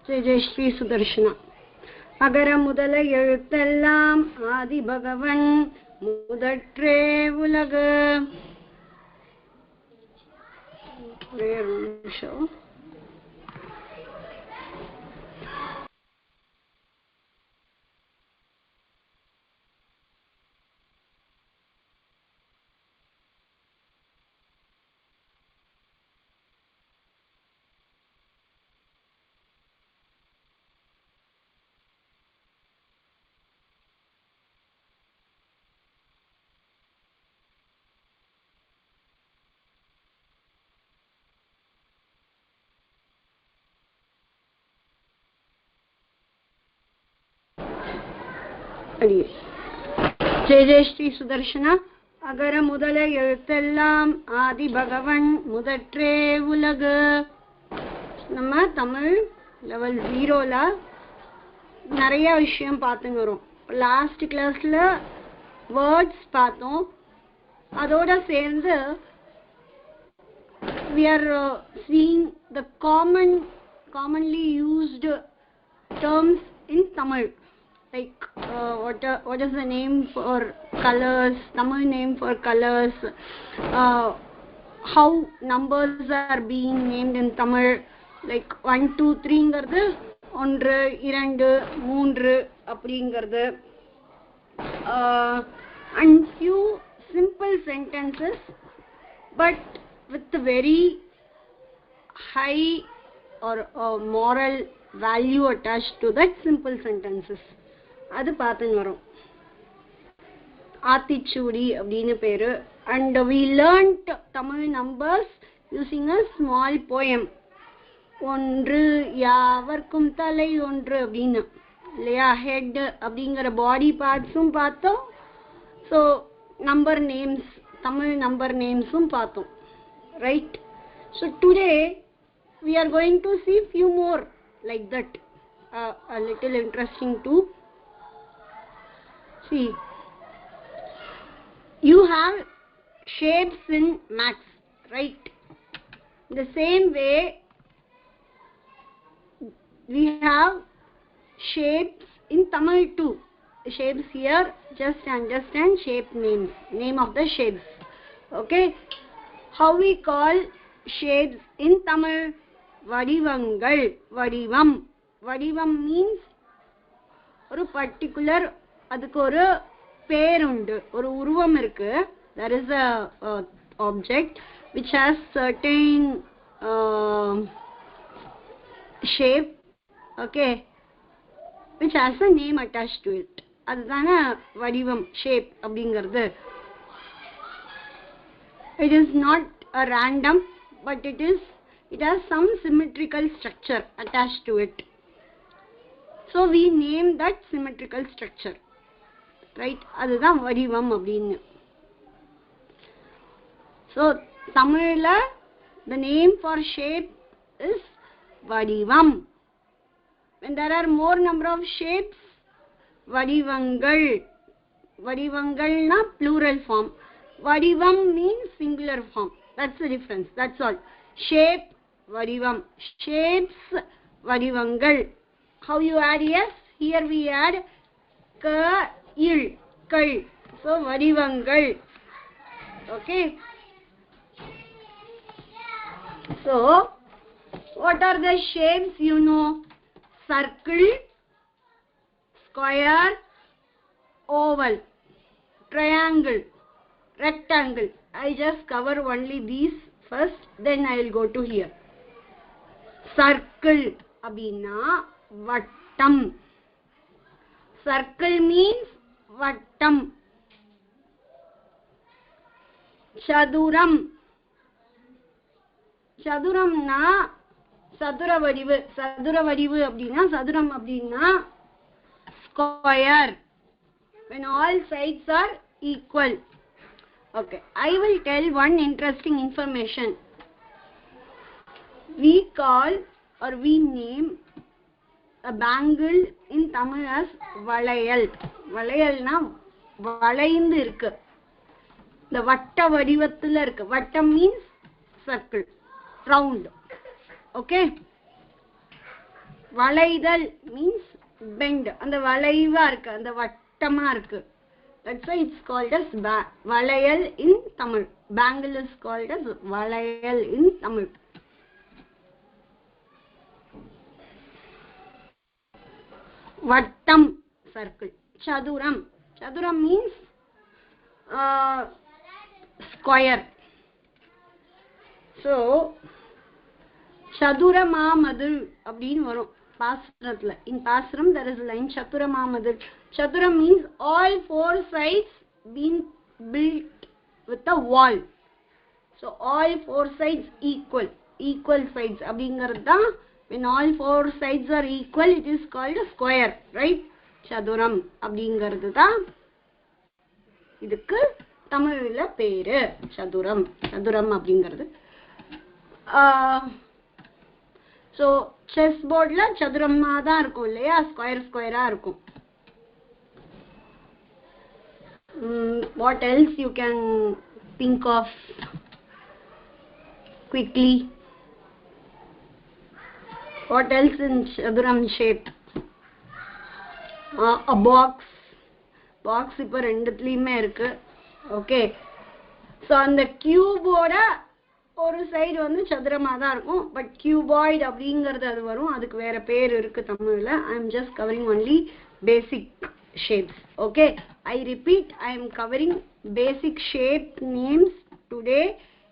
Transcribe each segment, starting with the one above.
ஜெய் ஜெய் ஸ்ரீ சுதர்ஷனா. அகர முதல எழுத்தெல்லாம் ஆதி பகவன் முதற்றே உலகு. ஒரே ஒரு நிமிஷம். ஜெய் ஜெய் ஸ்ரீ சுதர்ஷனா. அகர முதல எழுத்தெல்லாம் ஆதி பகவன் முதற்றே உலகு. நம்ம தமிழ் லெவல் 0ல நிறைய விஷயம் பார்த்துங்க வரும். லாஸ்ட் கிளாஸ்ல வேர்ட்ஸ் பார்த்தோம். அதோட சேர்ந்து we are seeing the commonly used terms in Tamil. Like what is the name for colors, Tamil name for colors, how numbers are being named in Tamil, like 1 2 3 ங்கிறது 1 2 3 அப்படிங்கிறது, and few simple sentences but with very high or moral value attached to that simple sentences. அது பார்த்துன்னு வரும். ஆத்திச்சூடி அப்படின்னு பேரு. And we learnt Tamil numbers using a small poem. ஒன்று யாவர்க்கும் தலை ஒன்று அப்படின்னு இல்லையா, ஹெட் அப்படிங்கிற பாடி பார்ட்ஸும் பார்த்தோம். So number names, Tamil number நேம்ஸும் பார்த்தோம். Right. So today we are going to see few more like that, a little interesting too. See, you have shapes in maths, right? The same way we have shapes in Tamil too. Shapes here, just understand shape names, name of the shapes. Okay, how we call shapes in Tamil? வடிவங்கள். வடிவம். வடிவம் means ஒரு particular, அதுக்கு ஒரு பேருண்டு, ஒரு உருவம் இருக்கு. there is a object which has certain shape, okay, which has a name attached to it. அதுதான வடிவம், shape அப்படிங்கிறது. it is not a random, but it has some symmetrical structure attached to it. So we name that symmetrical structure, right? அதுதான் வடிவம் அப்படின்னு. So தமிழ்ல the name for shape is வடிவம். When there are more number of shapes, வடிவங்கள். வடிவங்கள்னா plural form. வடிவம் means singular form. That's the difference. That's all. Shape, வடிவம். Shapes, வடிவங்கள். How you add? Yes, here we add க இல், கள். So வடிவங்கள். Okay. So what are the shapes? You know, circle, square, oval, triangle, rectangle. I just cover only these first, then I will go to here. Circle அப்படின்னா வட்டம். Circle means வட்டம். சதுரம். சதுரம்னா சதுர வடிவு. சதுர வடிவு அப்படின்னா, சதுரம் அப்படின்னா square, when all sides are equal. Okay, I will tell one interesting information. We call or we name a bangle in Tamil as valayal. valayalna வளைந்து இருக்கு, இந்த வட்ட வடிவத்துல இருக்கு. வட்டம் means circle, round. Okay, வளைதல் means bend. அந்த வளைவா இருக்கு, அந்த வட்டமா இருக்கு. That's why it's called as வளையல் in Tamil. Bangle is called as வளையல் in Tamil. வட்டம் circle. சதுரம். சதுரம் means square. So சதுரமாமதுள் அப்படின்னு வரும் பாசுரத்துல. In Pasuram there is a line சதுரமாமதுள். Chaduram means all four sides being built with a wall. So all four sides equal sides அப்படிங்கிறது தான். When all four sides are equal, it is called a square, right? சதுரம் அப்படிங்கிறது தான் இதுக்கு தமிழ்ல பேரு. சதுரம் அப்படிங்கிறது. So chess boardல சதுரமா தான் இருக்கும் இல்லையா, ஸ்கொயரா இருக்கும். What else you can think of quickly? What else in chaduram shape? A box இப்ப ரெண்டுத்துலயுமே இருக்கு. ஓகே, ஸோ அந்த கியூபோட ஒரு சைடு வந்து சதுரமா தான் இருக்கும். பட் கியூபாய்டு அப்படிங்கிறது அது வரும், அதுக்கு வேற பேர் இருக்கு தமிழ்ல. I am just covering only basic shapes. Okay, I repeat, I am covering basic shape names today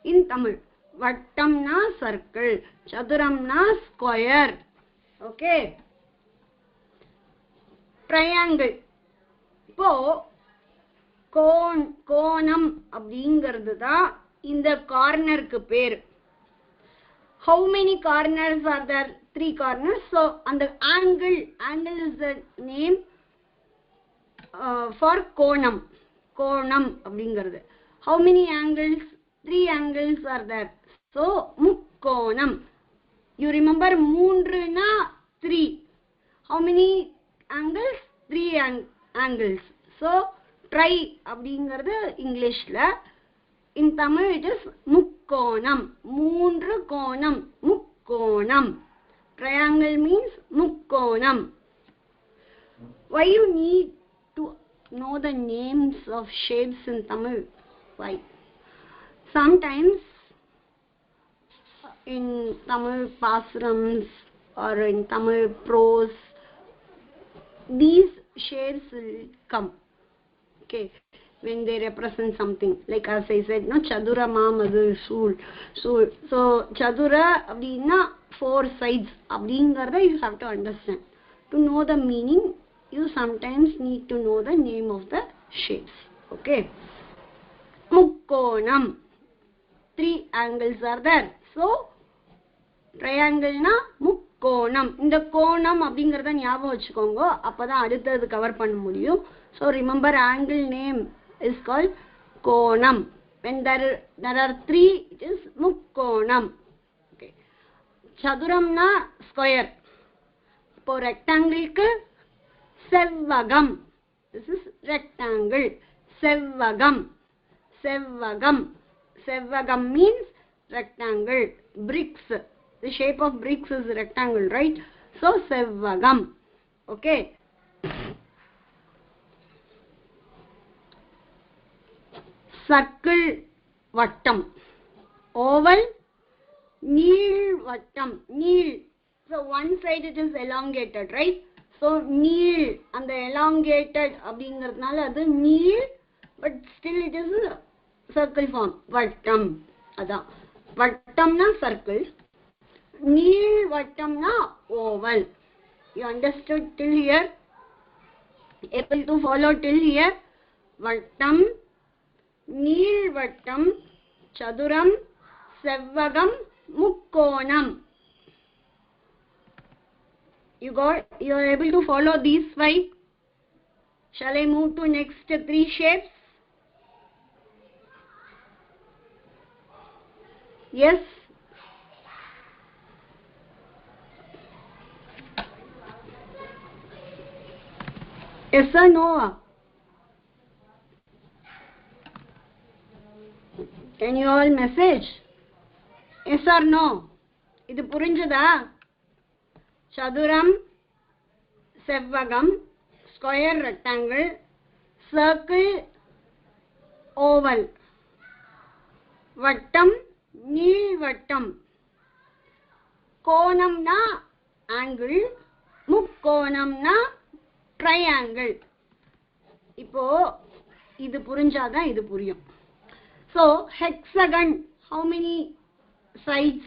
in Tamil. Vattamna circle, chaduramna square. Okay, triangle. இப்போ கோணம் அப்படிங்கிறது தான் இந்த கார்னருக்கு பேர். How many corners are there? 3 corners. So அந்த angle is the name for konam அப்படிங்கிறது. How many angles? 3 angles are there. So mukkonam. You remember 3 na 3. How many angles? 3 angles. So try அப்படிங்கிறது இங்கிலீஷ்ல. In Tamil it is mukkonam. 3 கோணம், mukkonam. Triangle means mukkonam. Why you need to know the names of shapes in Tamil? Why? Sometimes in Tamil pasurams or in Tamil prose, these shapes will come. Okay, when they represent something, like as I said, no, chaduramamadu sool. So chadura அப்படினா 4 sides அப்படிங்கறத you have to understand. To know the meaning, you sometimes need to know the name of the shapes. Okay, mukkonam, 3 angles are there. So triangle na mukkonam. இந்த கோணம் அப்படிங்கறத ஞாபகம் வச்சுக்கோங்க, அப்பதான் அடுத்தது cover பண்ண முடியும். So remember, angle name is called konam. When there are 3, it is mukkonam. Okay, chaduram na square. இப்போ rectangle க்கு செவ்வகம். This is rectangle. செவ்வகம் means rectangle. Bricks, the shape of bricks is rectangle, right? So செவ்வகம். Okay, circle வட்டம், oval நீள்வட்டம். நீள், so one side it is elongated, right? So நீள், அந்த elongated அப்படிங்கிறதுனால அது நீள், but still it is circle form. வட்டம், அதான் வட்டம்னா circle, நீள்வட்டம்னா oval. You understood till here? Able to follow till here? வட்டம், நீள்வட்டம், சதுரம், செவ்வகம், முக்கோணம். You are able to follow these 5? Shall I move to next 3 shapes? Yes? Yes or no? Can you all message? Yes or no? இது புரிஞ்சதா? சதுரம், செவ்வகம், square rectangle, circle, oval, வட்டம், நீள்வட்டம், கோணம்னா ஆங்கிள், முக்கோணம்னா ட்ரையாங்கிள். இப்போ இது புரிஞ்சாதான் இது புரியும். So hexagon, how many sides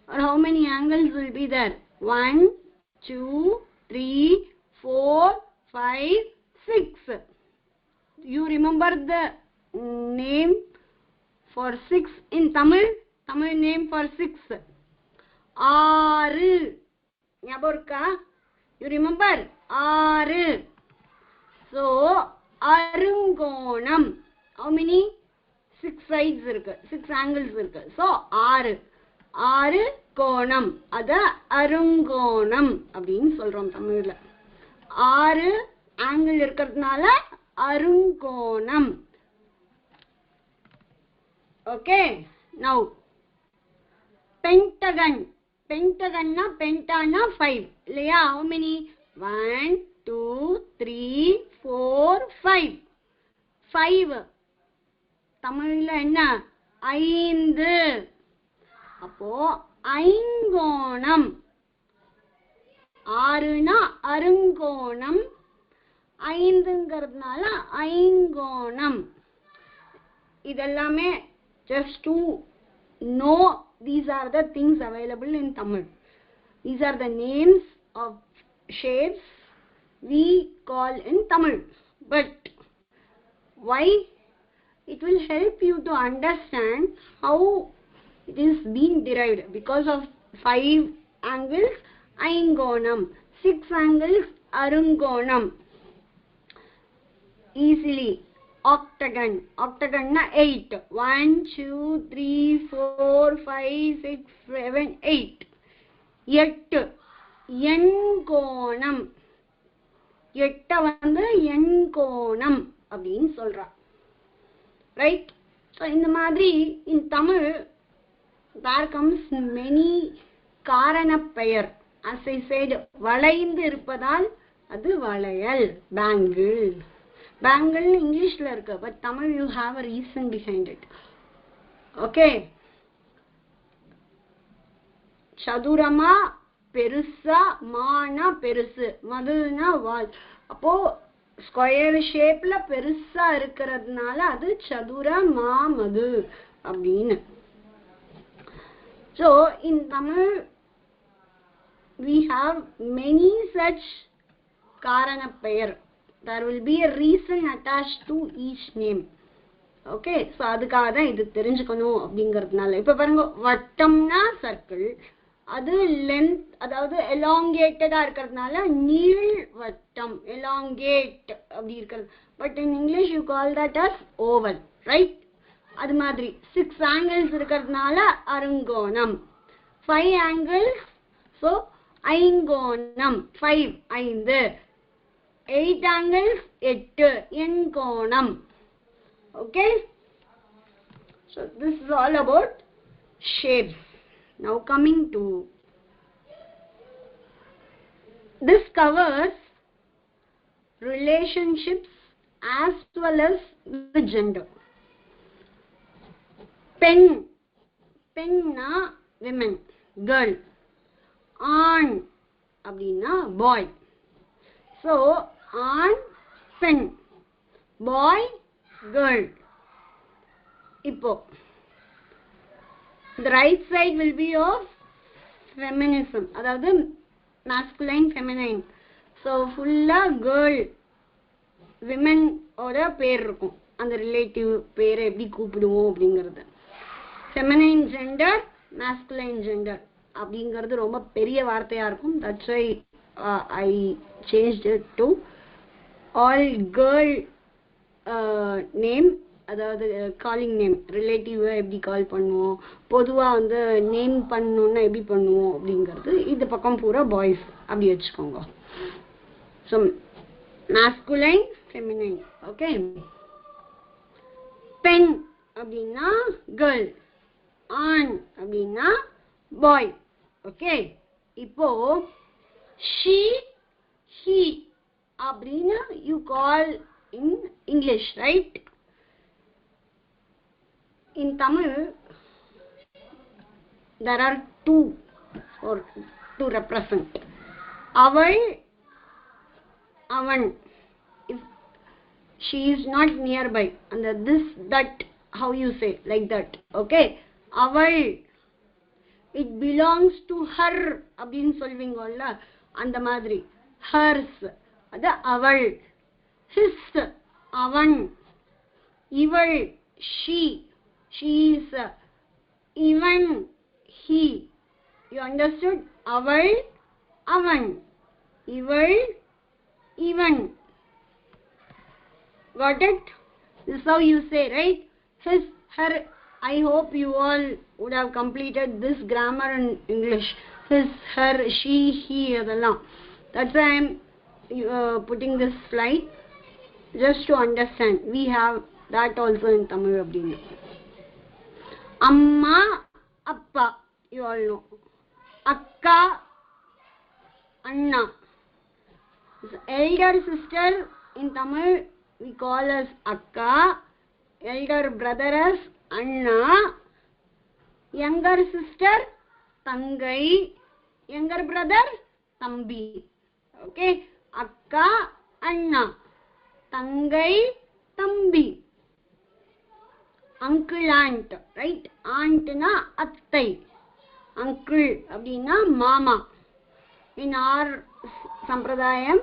or how many angles will be there? 1, 2, 3, 4, 5, 6. You remember the name for 6 in Tamil? Tamil name for 6. ஆறு. ஞாபகம் இருக்கா? You remember? ஆறு. So Arungonam. How many? 6 sides இருக்கு, 6 angles இருக்கு. So ஆறு. ஆறு கோணம், அத அருங்கோணம் அப்படின்னு சொல்றோம் தமிழ்ல. ஆறு ஆங்கிள் இருக்கிறதுனால அருங்கோணம். ஓகே. Now pentagon. பென்டகன்னா பென்டானா 5 இல்லையா? how many? 1, 2, 3, 4, 5. 5 தமிழ்ல என்ன? 5. அப்போ ஐங்கோணம். ஆறுனா அருங்கோணம், 5ங்கிறதுனால ஐங்கோணம். இதெல்லாமே just to know these are the things available in Tamil. These are the names of shapes we call in Tamil. But why? It will help you to understand how it is being derived. Because of 5 angles, aingonam. 6 angles, arungonam. Easily. Octagon. Octagon na 8. 1, 2, 3, 4, 5, 6, 7, 8. 8. எண்கோணம். 8 வந்து எண்கோணம் அப்படின்னு சொல்றா. Right? So இந்த மாதிரி in Tamil there comes many காரணப் பெயர். As I said, வளைந்து இருப்பதால் அது வளையல், பேங்கிள். பேங்கிள் இங்கிலீஷ்ல இருக்கு, but Tamil you have a reason behind it. Okay. சதுரமா பெருசா, மானா பெருசு, மதுனா வால். அப்போ ஸ்கொயர் ஷேப்ல பெருசா இருக்கிறதுனால அது சதுர மாமது அப்படின்னு. So in Tamil we have many such காரண பெயர். There will be a reason attached to each name. Okay, so அதுக்காக தான் இது தெரிஞ்சுக்கணும் அப்படிங்கிறதுனால. இப்ப பாருங்க, வட்டம்னா சர்க்கிள், அது லென்த், அதாவது எலாங்கேட்டடா இருக்கிறதுனால நீள் வட்டம், எலாங்கேட் அப்படி இருக்கிறது. But in English you call that as oval, right? அது மாதிரி 6 angles இருக்கிறதுனால Arungonam. 5 angles, so ஐங்கோணம். 5 5. 8 angles 8 எண்கோணம். Okay, so this is all about shapes. Now coming to this covers relationships as well as the gender. Pen, penna women, girl. Aan அப்படின்னா boy. So aan pen, boy girl. இப்போ the right side will be of feminism, அதாவது masculine feminine. So fulla girl women ஓட பேர் இருக்கும், அந்த relative பேரை எப்படி கூப்பிடுவோம் அப்படிங்கிறது. feminine gender, masculine gender அப்படிங்கிறது ரொம்ப பெரிய வார்த்தையா இருக்கும். That's why I changed it to all girl name, அதாவது காலிங் நேம். ரிலேட்டிவ் எப்படி கால் பண்ணுவோம், பொதுவா வந்து நேம் பண்ணணும்னா எப்படி பண்ணுவோம் அப்படிங்கிறது இது பக்கம் பூரா பாய்ஸ் அப்படி வச்சுக்கோங்க. So masculine, feminine. ஓகே. பெண் அப்படின்னா கேர்ள், ஆண் அப்படின்னா பாய். ஓகே. இப்போ she, he அப்படின்னா you call in English, right? In Tamil there are two or to represent. Aval, avan. If she is not nearby, and this, that, how you say, like that. Okay? Aval, it belongs to her அப்படினு சொல்வீங்கல்ல அந்த மாதிரி. Hers, அது அவள். His, avan. Ival, she is. Even, he. You understood? Aval, avan. Ival, even. Got it? This is how you say, right? His, her. I hope you all would have completed this grammar in English. His, her, she, he, adallam. That's why I am putting this slide just to understand. We have that also in Tamil abdinu. Amma, appa, you all know. Akka, anna. Elder sister in Tamil we call as akka. Elder brother as anna. Younger sister tangai. Younger brother tambi. Okay? Akka, anna. Tangai, tambi. Uncle, aunt, right? Aunt na attai. Uncle abdina mama. In our sampradayam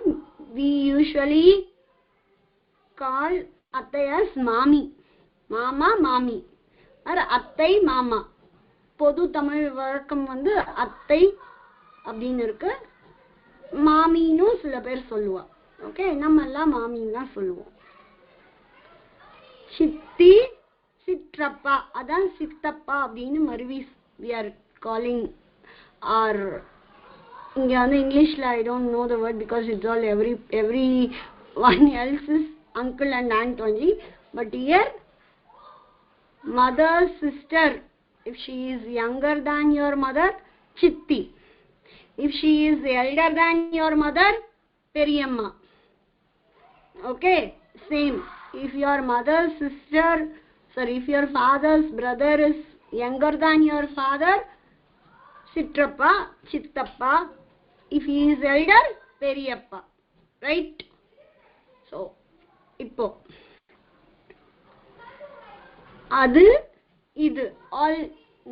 we usually call attai as mami. Mama, mami. Or attai, mama. பொது தமிழ் வழக்கம் வந்து அத்தை அப்படின்னு இருக்கு. மாமின்னு சில பேர் சொல்லுவா. Okay, நம்ம எல்லாம் மாமின்னு தான் சொல்லுவோம். சித்தி, சிற்றப்பா, அதான் சித்தப்பா அப்படின்னு மருவி we are calling our, இங்க வந்து இங்கிலீஷ்ல I don't know the word because it's all every one else is uncle and aunt only, but here mother, sister, if she is younger than your mother, chitti. If she is elder than your mother, periyamma. Okay, same. If your mother's sister, sorry, if your father's brother is younger than your father, sitrappa, chittappa. If he is elder, periyappa. Right? So, இப்போ அது, இது, all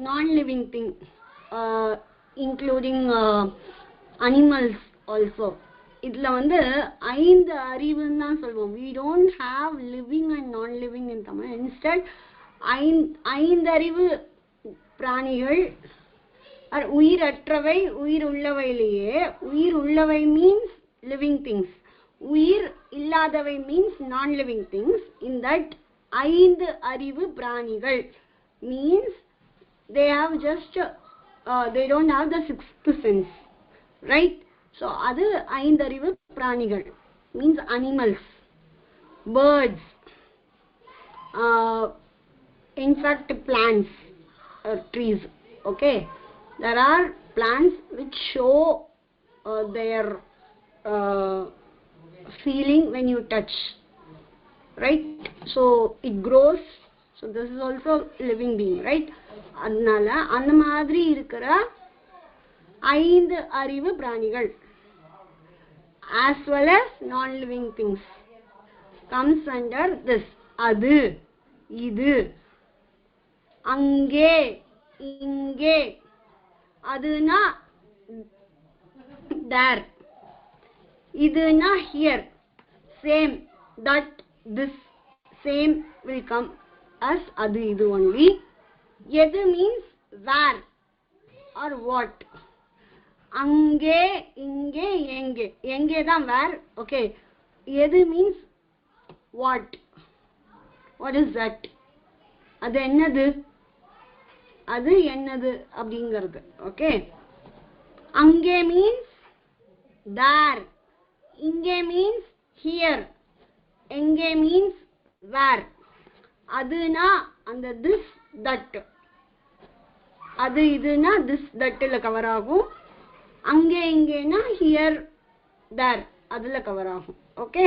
non-living thing, including animals also. இதுல வந்து 5 அறிவுன்னு தான் சொல்வோம். We don't have living and non-living in Tamil. Instead 5 அறிவு பிராணிகள், உயிரற்றவை, உயிர் உள்ளவையிலேயே. உயிர் உள்ளவை means living things. உயிர் இல்லாதவை means non-living things. In that 5 அறிவு பிராணிகள் means they have just they don't have the 6th sense, right? So அது 5 அறிவு பிராணிகள் means animals, birds, in fact plants or trees. Okay, there are plants which show their feeling when you touch, right? So it grows. So this is also living being, right? அதனால அந்த மாதிரி இருக்கிற 5 அறிவு பிராணிகள் as well as non-living things comes under this. அது, இது, அங்கே, இங்கே. அதுனா there. இதுனா here. Same, that, this, same will come as அது, இது only. எது means where or what. அங்கே, இங்கே, எங்கே. எங்கே தான் where. Okay. எது means what. What is that? அது என்னது, அது என்னது அப்படிங்கிறது. Okay. அங்கே means there. இங்கே means here. எங்கே means where. அதுனா அந்த this, that. அது, இதுனா this, that ல கவர் ஆகும். அங்கே இங்கேனா here there அதுல கவர் ஆகும். Okay,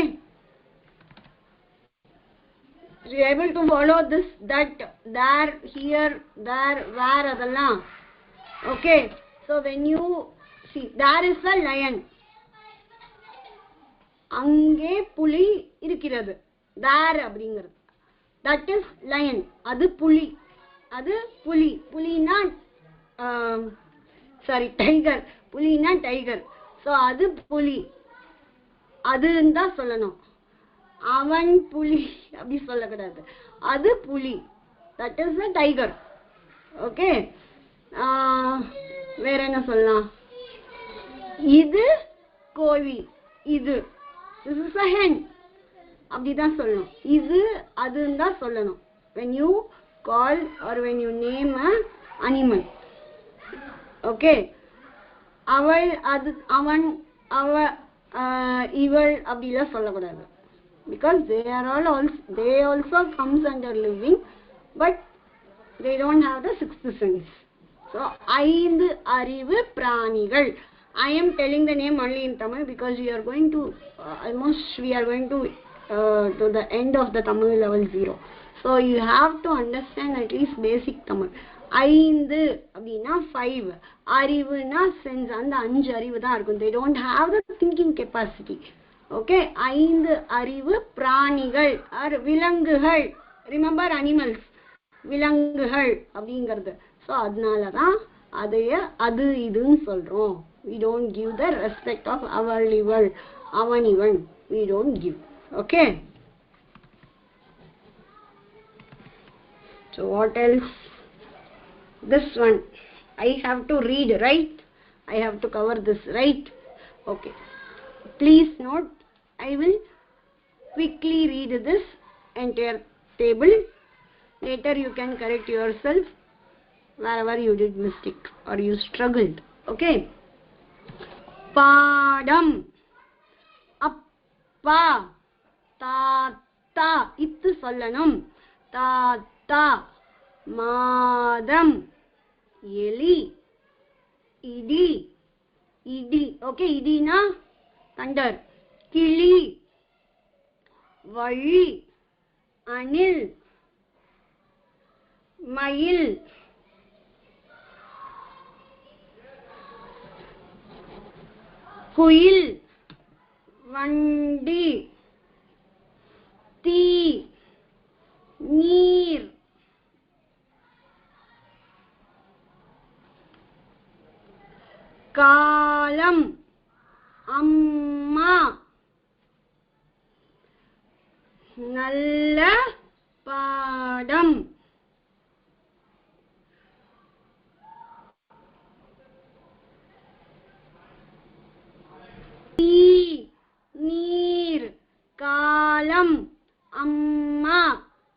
you are able to follow this, that, there, here, there, where அதெல்லாம். okay, so when you see there is a lion, அங்கே புலி இருக்கிறது, there அப்படிங்கிறது, that is lion, அது புலி, அது புலி, புலினா சாரி டைகர், புலினா டைகர், so அது புலி, அதுன்னு தான் சொல்லணும். அவன் புலி அப்படி சொல்லக்கூடாது, அது புலி, that is a tiger. Okay, வேற என்ன சொல்லலாம்? இது கோழி, இது this is a hen அப்படிதான் சொல்லணும். இது அதுன்னு தான் சொல்லணும் when you call or when you name a animal. Okay, அவள், அது, அவன், அவ, இவள் அப்படிலாம் சொல்லக்கூடாது, because they also comes under living, but they don't have the sixth sense. so ஐந்து அறிவு பிராணிகள். I am telling the name only in Tamil because we are going to to the end of the Tamil level 0, so you have to understand at least basic Tamil. ஐந்து அப்படின்னா 5, அறிவுனா sense, அந்த 5 அறிவு தான் இருக்கும். they don't have the thinking capacity. Okay, 5 அறிவு பிராணிகள் R விலங்குகள். Remember animals, விலங்குகள் அப்படிங்கிறது. ஸோ அதனால தான் அதைய அது இதுன்னு சொல்றோம். we don't give the respect of அவள் இவள் அவன் இவன், we don't give. okay, so what else? This one I have to read, right? I have to cover this, right? okay, please note, I will quickly read this entire table. Later you can correct yourself wherever you did mistake or you struggled. okay, பாடம், அப்பா, தாத்தா, இத்து சொல்லணும், தாத்தா, மாதம், எலி, இடி, இடி. ஓகே, இடினா தண்டர், கிளி, வழி, அணில், மயில், குயில், வண்டி, தீ, நீர், காலம், அம்மா, நல்ல பாடம், நீர், காலம், அம்மா,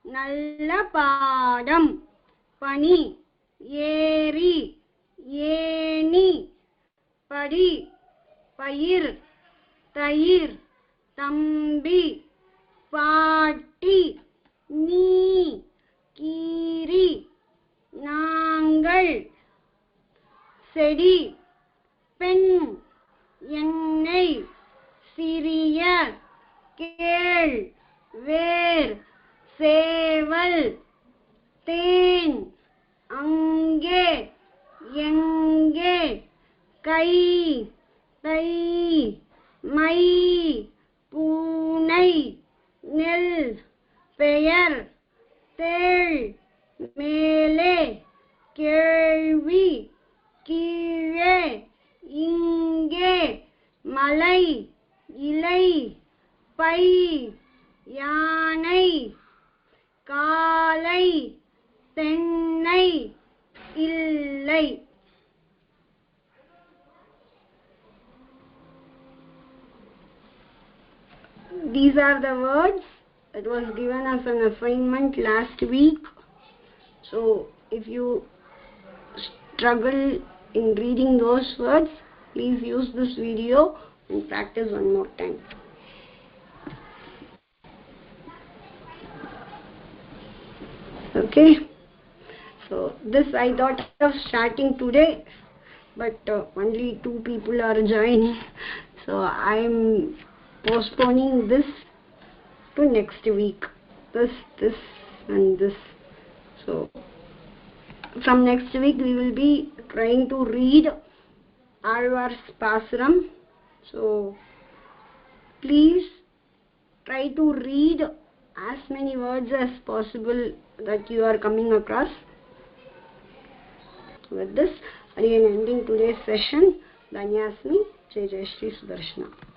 நல்ல பாடம், பனி, ஏரி, ஏணி, படி, பயிர், தயிர், தம்பி, பாட்டி, நீ, கீரி, நாங்கள், செடி, பெண், எண்ணெய், சிறிய, கேள், வேர், சேவல், தேன், அங்கே, எங்கே, கை, தை, மை, பூனை, நெல், பெயர், தேள், மேலே, கேள்வி, கீழே, இங்கே, மலை, இலை, பை, யானை, காலை, தென்னை, இல்லை. These are the words that was given as an assignment last week. So if you struggle in reading those words, please use this video and practice one more time. Okay, so this I thought of starting today but only 2 people are joining, so I'm postponing this to next week. This and this. So from next week we will be trying to read Alvar's Pasuram. So please try to read as many words as possible that you are coming across. With this, I am ending today's session. Dhanyasmi. Jai Jai Shri Sudarshana.